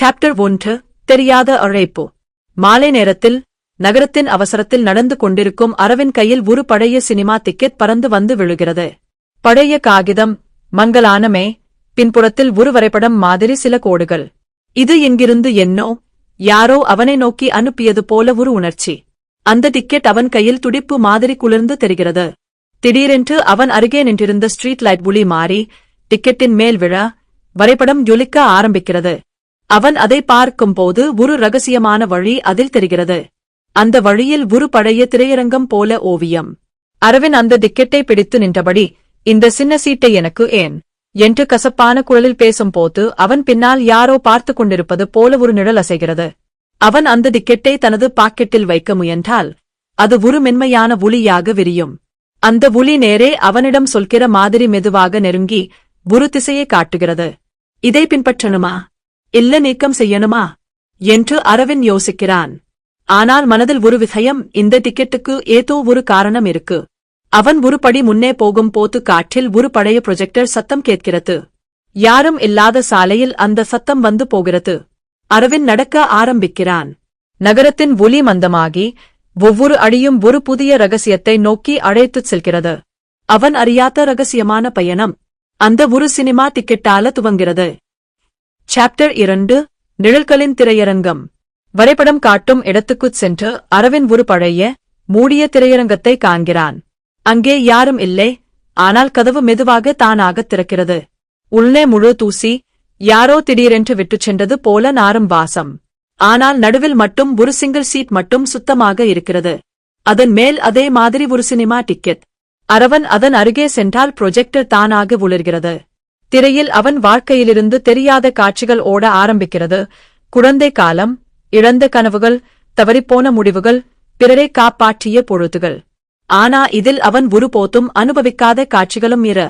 Chapter 1 தெரியாத அழைப்பு. மாலை நேரத்தில் நகரத்தின் அவசரத்தில் நடந்து கொண்டிருக்கும் அரவின் கையில் ஒரு பழைய சினிமா டிக்கெட் பறந்து வந்து விழுகிறது. பழைய காகிதம், மங்கலானமே, பின்புறத்தில் ஒரு வரைபடம் மாதிரி சில கோடுகள். இது எங்கிருந்து என்னோ யாரோ அவனை நோக்கி அனுப்பியது போல ஒரு உணர்ச்சி. அந்த டிக்கெட் அவன் கையில் துடிப்பு மாதிரி குளிர்ந்து தெரிகிறது. திடீரென்று அவன் அருகே நின்றிருந்த ஸ்ட்ரீட் லைட் ஒளி மாறி டிக்கெட்டின் மேல் விழ வரைபடம் ஜொலிக்க ஆரம்பிக்கிறது. அவன் அதை பார்க்கும்போது ஒரு ரகசியமான வழி அதில் தெரிகிறது. அந்த வழியில் ஒரு பழைய திரையரங்கம் போல ஓவியம். அரவின் அந்த டிக்கெட்டை பிடித்து நின்றபடி, இந்த சின்ன சீட்டை எனக்கு ஏன் என்று கசப்பான குரலில் பேசும்போது அவன் பின்னால் யாரோ பார்த்து கொண்டிருப்பது போல ஒரு நிழல் அசைகிறது. அவன் அந்த டிக்கெட்டை தனது பாக்கெட்டில் வைக்க முயன்றால் அது ஒரு மென்மையான ஒளியாக விரியும். அந்த ஒளி நேரே அவனிடம் சொல்கிற மாதிரி மெதுவாக நெருங்கி ஒரு திசையை காட்டுகிறது. இதை பின்பற்றணுமா, இல்ல நீக்கம் செய்யணுமா என்று அரவின் யோசிக்கிறான். ஆனால் மனதில் ஒரு விசயம், இந்த டிக்கெட்டுக்கு ஏதோ ஒரு காரணம் இருக்கு. அவன் ஒரு படி முன்னே போகும் போது காற்றில் ஒரு பழைய ப்ரொஜெக்டர் சத்தம் கேட்கிறது. யாரும் இல்லாத சாலையில் அந்த சத்தம் வந்து போகிறது. அரவின் நடக்க ஆரம்பிக்கிறான். நகரத்தின் ஒலி மந்தமாகி ஒவ்வொரு அடியும் ஒரு புதிய ரகசியத்தை நோக்கி அழைத்துச் செல்கிறது. அவன் அறியாத ரகசியமான பயணம் அந்த ஒரு சினிமா டிக்கெட்டால துவங்கிறது. சாப்டர் 2 நிழல்களின் திரையரங்கம். வரைபடம் காட்டும் இடத்துக்குச் சென்று அரவின் ஒரு பழைய மூடிய திரையரங்கத்தை காண்கிறான். அங்கே யாரும் இல்லை. ஆனால் கதவு மெதுவாக தானாகத் திறக்கிறது. உள்ளே முழு தூசி, யாரோ திடீரென்று விட்டுச் சென்றது போல நாரும் வாசம். ஆனால் நடுவில் மட்டும் ஒரு சிங்கிள் சீட் மட்டும் சுத்தமாக இருக்கிறது. அதன் மேல் அதே மாதிரி ஒரு சினிமா டிக்கெட். அரவன் அதன் அருகே சென்றால் ப்ரொஜெக்டர் தானாக ஒளிர்கிறது. திரையில் அவன் வாழ்க்கையிலிருந்து தெரியாத காட்சிகள் ஓட ஆரம்பிக்கிறது. குழந்தை காலம், இழந்த கனவுகள், தவறிப்போன முடிவுகள், பிறரை காப்பாற்றிய பொழுதுகள். ஆனா இதில் அவன் ஒருபோதும் அனுபவிக்காத காட்சிகளும் இரு.